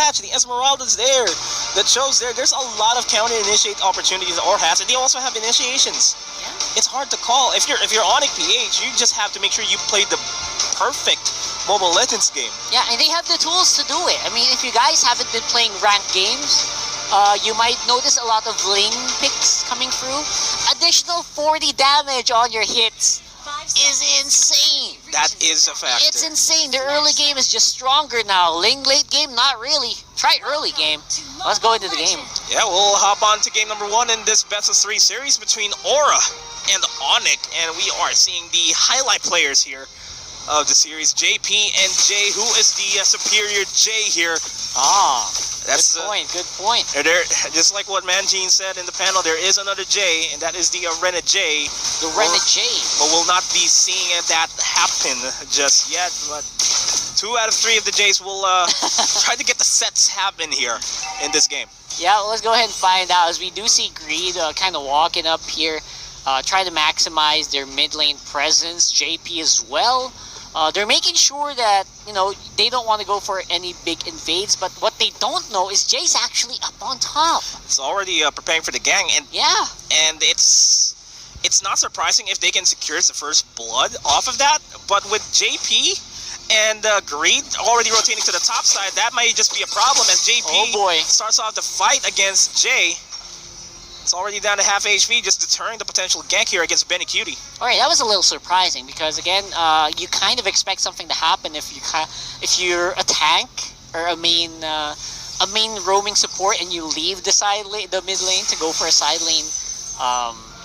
catch. The Esmeralda's there. The Cho's there. There's a lot of counter-initiate opportunities or has, and they also have initiations. Yeah. It's hard to call. If you're Onic-Ph, you just have to make sure you play the perfect Mobile Legends game. Yeah, and they have the tools to do it. I mean, if you guys haven't been playing ranked games, you might notice a lot of Ling picks coming through. Additional 40 damage on your hits is insane. That is a factor. It's insane. The early game is just stronger now. Ling late game, not really. Try early game. Let's go into the game. Yeah, we'll hop on to game number 1 in this best of 3 series between Aura and Onic, and we are seeing the highlight players here of the series. JP and Jay. Who is the superior Jay here? That's good point. Good point. There, just like what Manjin said in the panel, there is another J, and that is the Rena J. The Rena J. But we'll not be seeing that happen just yet. But 2 out of 3 of the J's will try to get the sets happen here in this game. Yeah, let's go ahead and find out. As we do see Greed kind of walking up here, trying to maximize their mid lane presence. JP as well. They're making sure that, you know, they don't want to go for any big invades, but what they don't know is Jay's actually up on top. It's already preparing for the gang, and yeah, and it's not surprising if they can secure the first blood off of that, but with JP and Greed already rotating to the top side, that might just be a problem as JP starts off the fight against Jay. It's already down to half HP, just deterring the potential gank here against Benny Cutie. Alright, that was a little surprising because again, you kind of expect something to happen if you're a tank or a main roaming support and you leave the mid lane to go for a side lane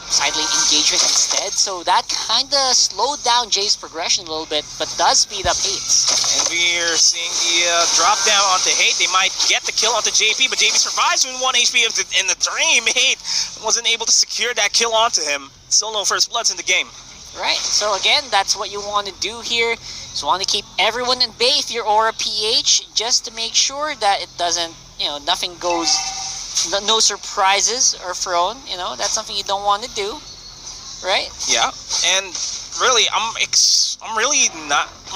engagement instead. So that kind of slowed down Jay's progression a little bit, but does speed up Hate's. And we're seeing the drop down onto Hate. They might get the kill onto JP, but JP survives with 1 HP in the dream. Hate wasn't able to secure that kill onto him. Still no first bloods in the game. Right, so again, that's what you want to do here. Just want to keep everyone in bay if you're Mpl-Ph, just to make sure that it doesn't, you know, nothing goes... No surprises are thrown, you know, that's something you don't want to do, right? Yeah, and really, I'm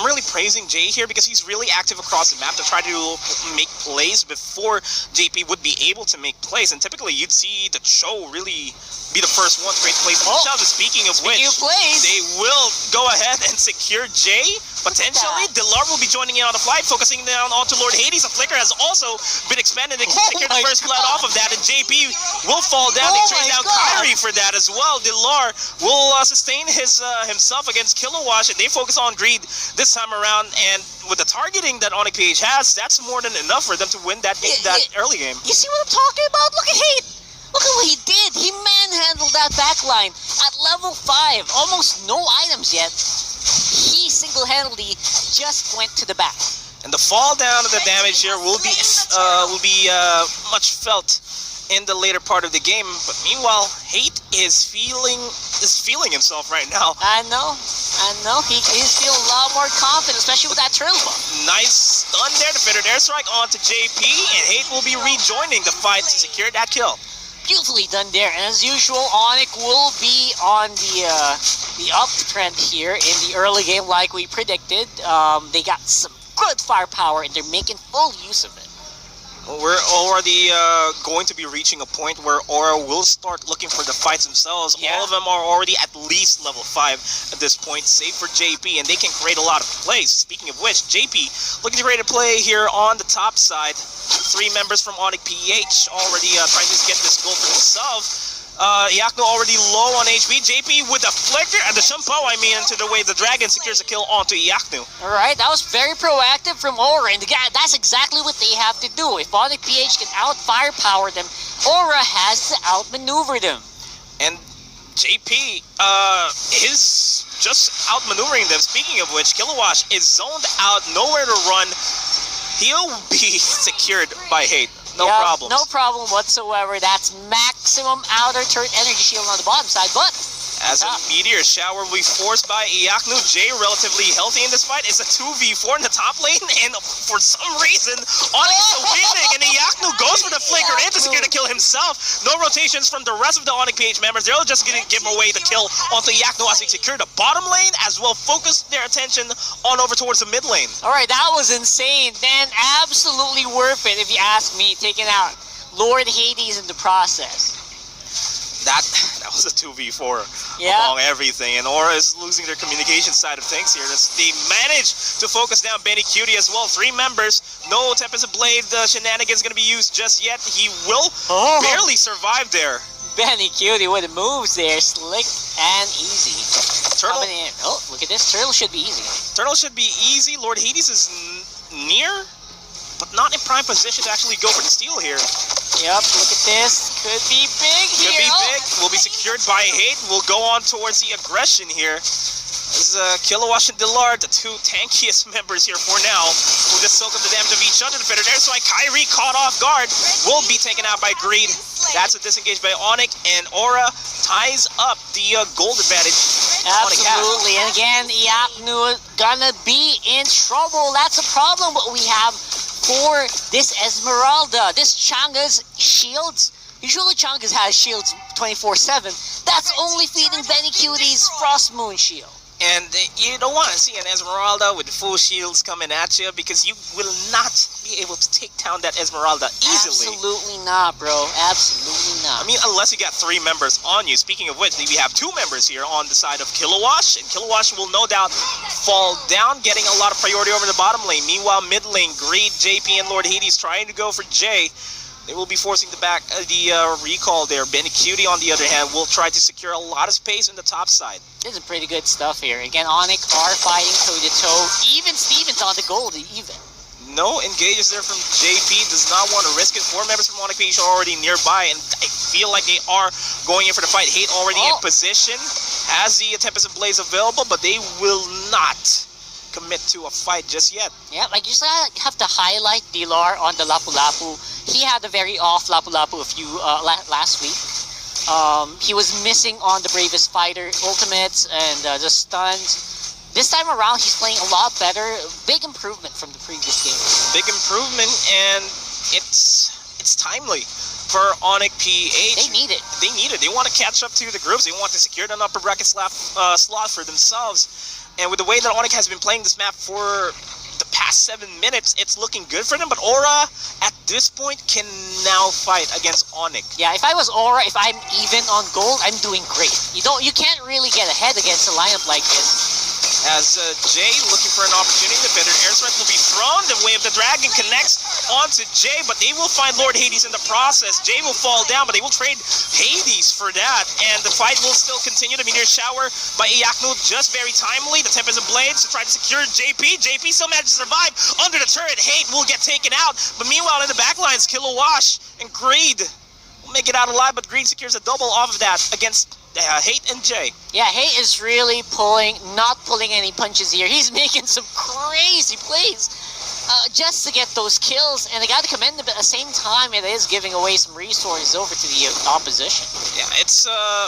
really praising Jay here because he's really active across the map to try to make plays before JP would be able to make plays, and typically you'd see the Cho really be the first one to create plays. Speaking of which, they will go ahead and secure Jay. Potentially, Dilar will be joining in on the flight, focusing down onto Lord Hades. The flicker has also been expanded. They can secure the first blood off of that, and JP will fall down. They trade down Kyrie for that as well. Dilar will sustain himself against Kilowatt, and they focus on Greed this time around. And with the targeting that Onic-Ph has, that's more than enough for them to win that early game. You see what I'm talking about? Look at Hate. Look at what he did. He manhandled that backline at level 5. Almost no items yet. He single-handedly just went to the back. And the fall down of the damage here will be much felt in the later part of the game. But meanwhile, Hate is feeling himself right now. I know. He's feeling a lot more confident, especially with that turtle buff. Nice stun there to fit an airstrike onto JP, and Hate will be rejoining the fight to secure that kill. Beautifully done there, and as usual, Onic will be on the uptrend here in the early game, like we predicted. They got some good firepower, and they're making full use of it. We're already going to be reaching a point where Aura will start looking for the fights themselves. Yeah. All of them are already at least level 5 at this point, save for JP, and they can create a lot of plays. Speaking of which, JP looking to create a play here on the top side. 3 members from Onic-Ph already trying to get this goal for himself. Iacno already low on HP. JP with the flicker and the Shumpo, into the way the dragon secures a kill onto Iacno. Alright, that was very proactive from Aura, and that's exactly what they have to do. If Onic-Ph can out-firepower them, Aura has to outmaneuver them. And JP is just outmaneuvering them. Speaking of which, Kilowatt is zoned out, nowhere to run. He'll be secured by Hate. No problem. No problem whatsoever. That's maximum outer turret energy shield on the bottom side, but as a meteor shower will be forced by Iacno. Jay relatively healthy in this fight. It's a 2v4 in the top lane, and for some reason, Onyx is winning, and Iacno goes for the flicker and to secure the kill himself. himself. No rotations from the rest of the Onic-Ph members. They're just going to give away the kill onto Yakno as they secure the bottom lane, as well focus their attention on over towards the mid lane. Alright, that was insane. Then absolutely worth it if you ask me, taking out Lord Hades in the process. That was a 2v4 among everything, and Aura is losing their communication side of things here. They managed to focus down Benny Cutie as well. 3 members, no Tempest of Blade shenanigans going to be used just yet. He will barely survive there. Benny Cutie with the moves there, slick and easy. Turtle. Oh, look at this. Turtle should be easy. Turtle should be easy. Lord Hades is near, but not in prime position to actually go for the steal here. Yep, look at this. Could be big here. Could be big. Will be secured by Hate. We'll go on towards the aggression here. As Kilowash and Dillard, the 2 tankiest members here for now, will just soak up the damage of each other. The Defender there's why Kyrie caught off guard will be taken out by Greed. That's a disengage by Onic, and Aura ties up the gold advantage. Absolutely, and again, Yaknu gonna be in trouble. That's a problem what we have for this Esmeralda. This Changa's shields, usually Changa's has shields 24/7. That's only feeding Benny Cutie's Frost Moon shield. And you don't want to see an Esmeralda with full shields coming at you, because you will not be able to take down that Esmeralda easily. Absolutely not, bro. Absolutely not. I mean, unless you got 3 members on you. Speaking of which, we have 2 members here on the side of Kilowash, and Kilowash will no doubt fall down, getting a lot of priority over the bottom lane. Meanwhile, mid lane, Greed, JP, and Lord Hades trying to go for Jay. They will be forcing the recall there. Benny Cutie, on the other hand, will try to secure a lot of space in the top side. This is pretty good stuff here. Again, Onic are fighting toe-to-toe. Even Steven's on the gold, even. No engages there from JP. Does not want to risk it. 4 members from Onic-Ph are already nearby, and I feel like they are going in for the fight. Hate already in position. Has the Tempest of Blaze available, but they will not commit to a fight just yet. Yeah, like you just have to highlight Dilar on the Lapu Lapu. He had a very off Lapu Lapu last week. He was missing on the Bravest Fighter ultimates and the stuns. This time around, he's playing a lot better. Big improvement from the previous game. Big improvement, and it's timely for Onic-Ph. They need it. They need it. They want to catch up to the groups. They want to secure an upper bracket slot for themselves. And with the way that Onic has been playing this map for the past 7 minutes, it's looking good for them. But Aura, at this point, can now fight against Onic. Yeah, if I was Aura, if I'm even on gold, I'm doing great. You can't really get ahead against a lineup like this. As Jay looking for an opportunity, the Defender Air Strike will be thrown. The Way of the Dragon connects onto Jay, but they will find Lord Hades in the process. Jay will fall down, but they will trade Hades for that. And the fight will still continue. The Meteor Shower by Iyaknu just very timely. The Tempest of Blades to try to secure JP. JP still managed to survive under the turret. Hate will get taken out. But meanwhile, in the backlines, Kilowash and Greed will make it out alive, but Greed secures a double off of that against Hate and Jay. Yeah, Hate is really not pulling any punches here. He's making some crazy plays just to get those kills, and I gotta commend him, but at the same time, it is giving away some resources over to the opposition. Yeah, it's a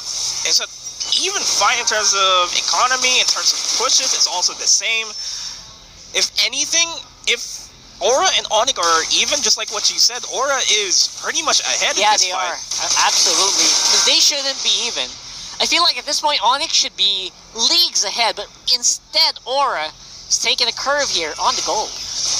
even fight in terms of economy, in terms of pushes. It's also the same. If anything, if Aura and Onic are even, just like what you said, Aura is pretty much ahead in this fight. Yeah, they are. Absolutely. Because they shouldn't be even. I feel like at this point, Onic should be leagues ahead, but instead, Aura is taking a curve here on the goal.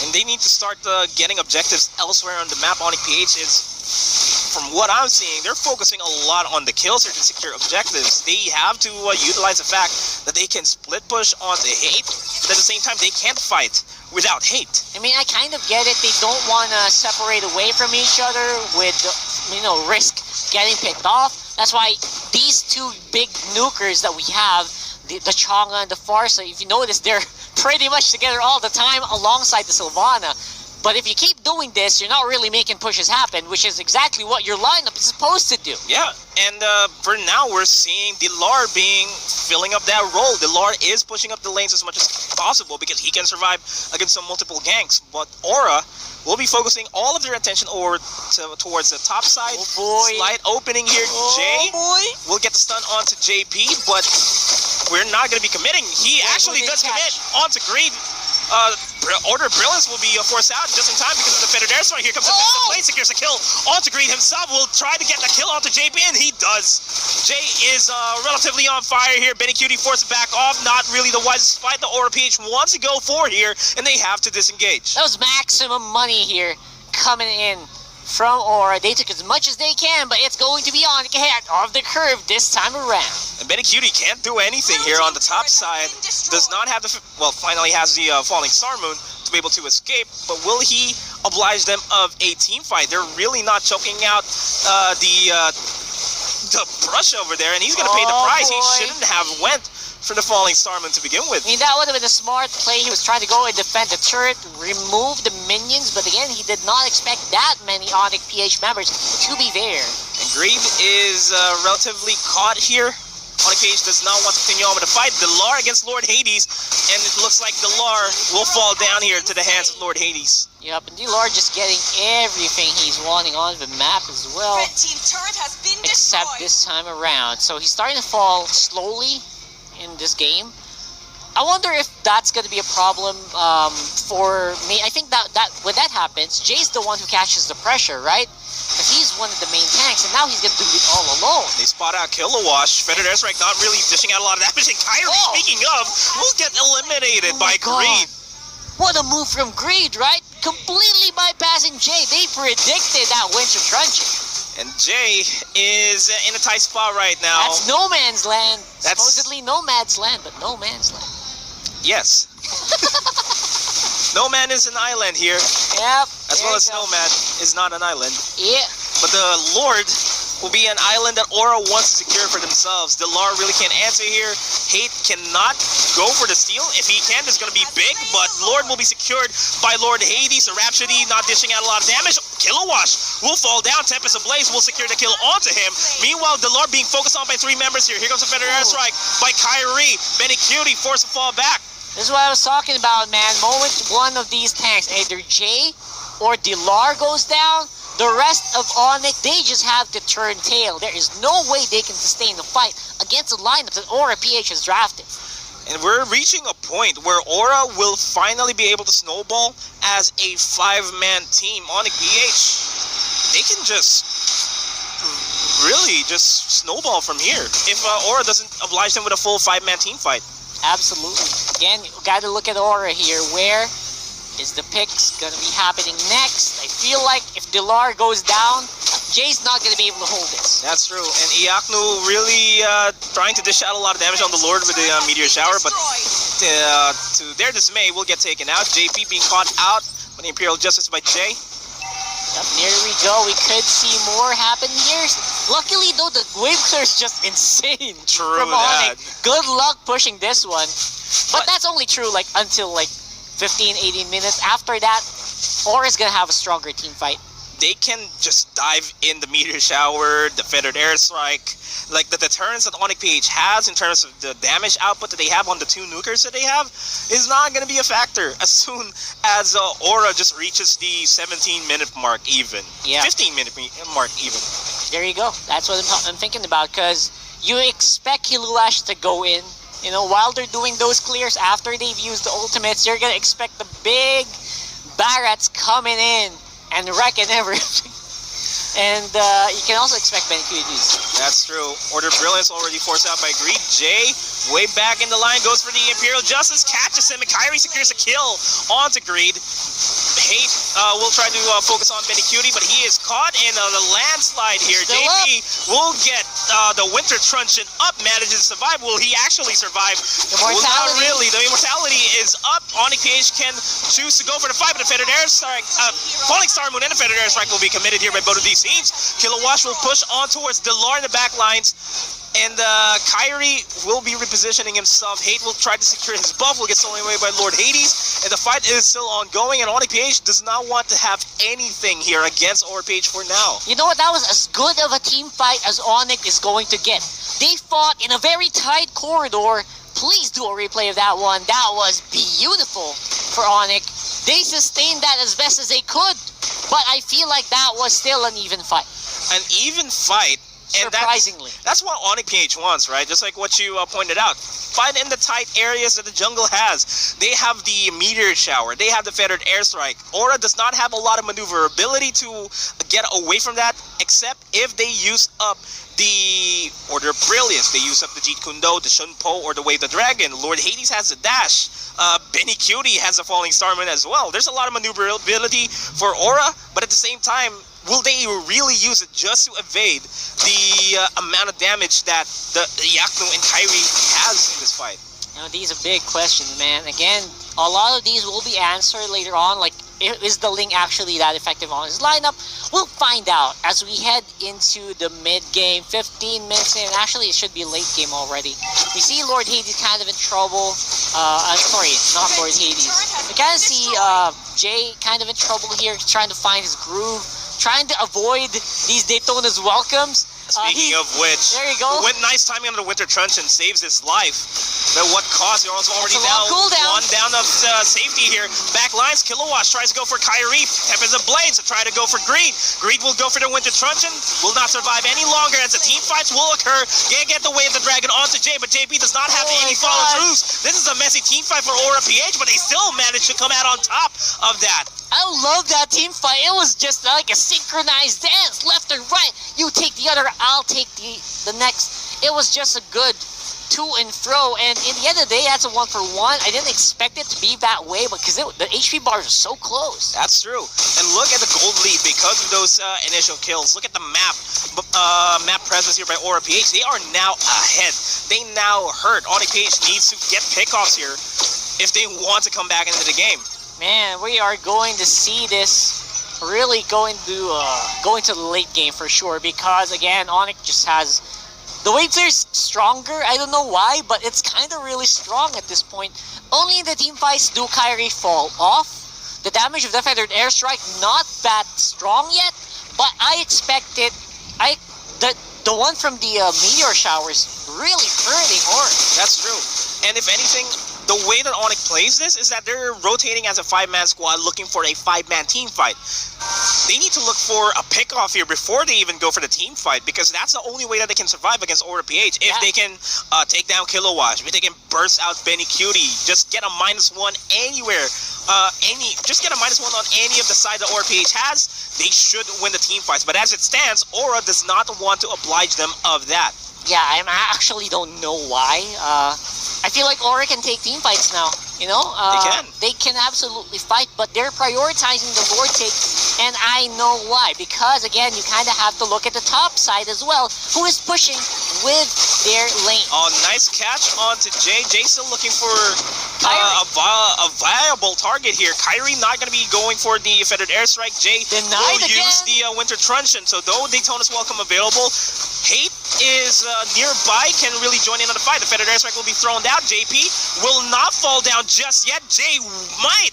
And they need to start getting objectives elsewhere on the map. Onic-Ph is, from what I'm seeing, they're focusing a lot on the kills here to secure objectives. They have to utilize the fact that they can split push onto Hate, but at the same time, they can't fight without Hate. I mean, I kind of get it. They don't want to separate away from each other with, risk getting picked off. That's why these 2 big nukers that we have, the Chang'e and the Farsa, if you notice, they're pretty much together all the time alongside the Sylvana. But if you keep doing this, you're not really making pushes happen, which is exactly what your lineup is supposed to do. Yeah, and for now, we're seeing Dilar filling up that role. Dilar is pushing up the lanes as much as possible because he can survive against some multiple ganks. But Aura will be focusing all of their attention over towards the top side. Oh boy. Slight opening here. Jay will get the stun onto JP, but we're not going to be committing. He actually does commit onto Greed. Order of Brilliance will be forced out just in time because of the fettered air strike. Here comes the play, secures a kill onto Greed himself. Will try to get the kill onto JP, and he does. Jay is relatively on fire here. Benny Cutie forced back off. Not really the wisest fight the Mpl-Ph wants to go for here, and they have to disengage. That was maximum money here coming in from Aura. They took as much as they can, but it's going to be on ahead of the curve this time around. And Benny Cutie can't do anything here on the top side. Does not have the, finally has the Falling Star Moon to be able to escape, but will he oblige them of a team fight? They're really not choking out the brush over there, and he's going to pay the price. He shouldn't have went for the Falling Star Moon to begin with. I mean, that would have been a smart play. He was trying to go and defend the turret, remove the minions, but again, he did not expect that many Onic-Ph members to be there. And Greed is relatively caught here. Onic-Ph does not want to continue on with the fight. Delar against Lord Hades, and it looks like Delar will fall down here to the hands of Lord Hades. Yep, and Delar just getting everything he's wanting on the map as well. Red team turret has been except destroyed. this time around. So he's starting to fall slowly in this game. I wonder if that's going to be a problem for me. I think that when that happens, Jay's the one who catches the pressure, right? Because he's one of the main tanks, and now he's going to do it all alone. They spot out Kilowash. Fettered Airstrike not really dishing out a lot of damage. And Kyrie, speaking of, will get eliminated by Greed. What a move from Greed, right? Completely bypassing Jay. They predicted that winter truncheon. And Jay is in a tight spot right now. That's no man's land. That's supposedly nomad's land, but no man's land. Yes. No Man is an island here. Yep. As well as Snowman is not an island. Yeah. But the Lord will be an island that Aura wants to secure for themselves. Delar really can't answer here. Hate cannot go for the steal. If he can, it's going to be big, but Lord will be secured by Lord Hades. So Rhapsody not dishing out a lot of damage. Kilowash will fall down. Tempest Ablaze will secure the kill onto him. Meanwhile, Delar being focused on by 3 members here. Here comes a Federer Airstrike by Kyrie. Benny Cutie forced to fall back. This is what I was talking about, man. Moment one of these tanks, either Jay or Delar goes down, the rest of Onic, they just have to turn tail. There is no way they can sustain the fight against a lineup that Mpl-Ph has drafted. And we're reaching a point where Aura will finally be able to snowball as a 5-man team. Onic-Ph, they can just really just snowball from here if Aura doesn't oblige them with a full 5-man team fight. Absolutely. Again, you got to look at Aura here. Where is the picks going to be happening next? I feel like if Delar goes down, Jay's not going to be able to hold this. That's true. And Iaknu really trying to dish out a lot of damage on the Lord with the Meteor Shower, but to their dismay, will get taken out. JP being caught out by the Imperial Justice by Jay. Yep, there we go. We could see more happen here. Luckily, though, the wave clear is just insane. True from that. Onic. Good luck pushing this one. But that's only true like until like 15, 18 minutes. After that, Aura's gonna have a stronger team fight. They can just dive in the Meteor Shower, the Feathered Airstrike. Like the deterrence that Onic-Ph has in terms of the damage output that they have on the 2 nukers that they have is not going to be a factor as soon as Aura just reaches the 17-minute mark even. Yeah. 15-minute mark even. There you go. That's what I'm thinking about, because you expect Kilowash to go in. You know, while they're doing those clears after they've used the ultimates, you're going to expect the big Barats coming in and wrecking everything. And you can also expect Benny Cutie to do this. That's true. Order of Brilliance already forced out by Greed. Jay, way back in the line, goes for the Imperial Justice, catches him, and Kyrie secures a kill onto Greed. Hate will try to focus on Benny Cutie, but he is caught in a landslide here. Still JP will get the Winter Truncheon up, manages to survive. Will he actually survive? Immortality. Well, not really. The Immortality is up. Onic-Ph can choose to go for the fight, but the Feathered Airstrike, Falling Star Moon and the Feathered Airstrike will be committed here by both of these teams. Kilowash will push on towards Delar in the back lines, and Kyrie will be repositioning himself. Hate will try to secure his buff, will get stolen away by Lord Hades, and the fight is still ongoing, and Onic-Ph does not want to have anything here against Mpl-Ph for now. You know what? That was as good of a team fight as Onic is going to get. They fought in a very tight corridor. Please do a replay of that one. That was beautiful for Onic. They sustained that as best as they could, but I feel like that was still an even fight. An even fight And surprisingly. that's what Onic-Ph wants, right? Just like what you pointed out. Fight in the tight areas that the jungle has. They have the meteor shower. They have the feathered airstrike. Aura does not have a lot of maneuverability to get away from that, except if they use up the Order of Brilliance. They use up the Jeet Kune Do, the Shunpo, or the Wave the Dragon. Lord Hades has the dash. Benny Cutie has the Falling Starman as well. There's a lot of maneuverability for Aura, but at the same time, will they really use it just to evade the amount of damage that the Yaknu and Kairi has in this fight? You know, these are big questions, man. Again, a lot of these will be answered later on. Like, is the Ling actually that effective on his lineup? We'll find out as we head into the mid-game. 15 minutes in. Actually, it should be late game already. We see Lord Hades kind of in trouble. Sorry, not Lord Hades. We kind of see Jay kind of in trouble here, trying to find his groove, trying to avoid these Daytona's welcomes. Speaking of which, there you go. With nice timing on the Winter Truncheon saves his life. But what cost? You're also already down. One down of safety here. Back lines, Kilowatt tries to go for Kairi. Tempest of Blades to try to go for Greed. Greed will go for the Winter Truncheon. Will not survive any longer as the team fights will occur. Can't get the Wave of the Dragon onto Jay, but JP does not have any follow-throughs. This is a messy team fight for Mpl-Ph, but they still managed to come out on top of that. I love that team fight. It was just like a synchronized dance, left and right. You take the other, I'll take the next. It was just a good to and fro, and in the end of the day, that's a 1-for-1. I didn't expect it to be that way, but because the HP bars are so close. That's true. And look at the gold lead because of those initial kills. Look at the map presence here by Mpl-Ph. They are now ahead. They now hurt. Onic-Ph needs to get pickoffs here if they want to come back into the game. Man, we are going to see this really going to the late game for sure, because again, Onic just has the wave clear's stronger. I don't know why, but it's kind of really strong at this point. Only in the team fights do Kairi fall off. The damage of the feathered airstrike not that strong yet, but I expect it. The one from the meteor showers really hurting Aura. That's true. And if anything, the way that Onic plays this is that they're rotating as a 5-man squad looking for a 5-man team fight. They need to look for a pickoff here before they even go for the team fight, because that's the only way that they can survive against Mpl-Ph. If they can take down Kilowatt, if they can burst out Benny Cutie, just get a -1 anywhere, just get a -1 on any of the side that Mpl-Ph has, they should win the team fights. But as it stands, Aura does not want to oblige them of that. Yeah, I actually don't know why. I feel like Aura can take team fights now. You know, they can absolutely fight, but they're prioritizing the Lord take, and I know why. Because again, you kind of have to look at the top side as well, who is pushing with their lane. Oh, nice catch onto Jay. Jay still looking for a viable target here. Kairi not going to be going for the feathered airstrike. Jay will use the Winter Truncheon. So though Daytona's welcome available, Hate is nearby, can really join in on the fight. The feathered airstrike will be thrown down. JP will not fall down just yet. Jay might.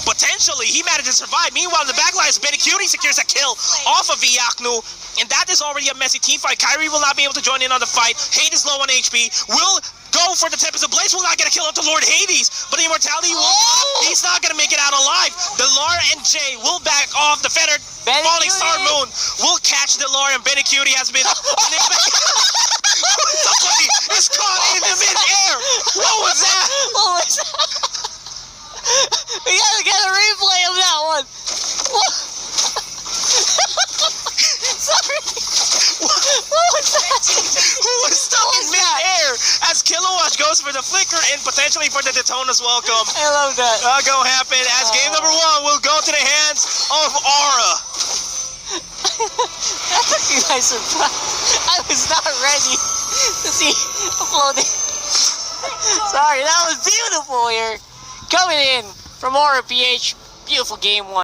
Potentially, he managed to survive. Meanwhile, in the backlines, Benny Cutie secures a kill off of Yaknu, and that is already a messy team fight. Kairi will not be able to join in on the fight. Hate is low on HP. Will go for the Tempest of Blaze. Will not get a kill onto Lord Hades, but the Immortality will. He's not going to make it out alive. Delar and Jay will back off. The feathered Falling Star Moon will catch Delar, and Benny Cutie has been. Somebody is caught in the mid-air. What was that? What was that? We gotta get a replay of that one. Sorry. What was that? Who was stuck in mid-air as Kilowatt goes for the flicker and potentially for the Daytona's welcome? I love that. Not gonna happen as game number 1 will go to the hands of Aura. That took me by surprise. I was not ready to see uploading. Sorry, that was beautiful here. Coming in from Mpl-Ph. Beautiful game 1.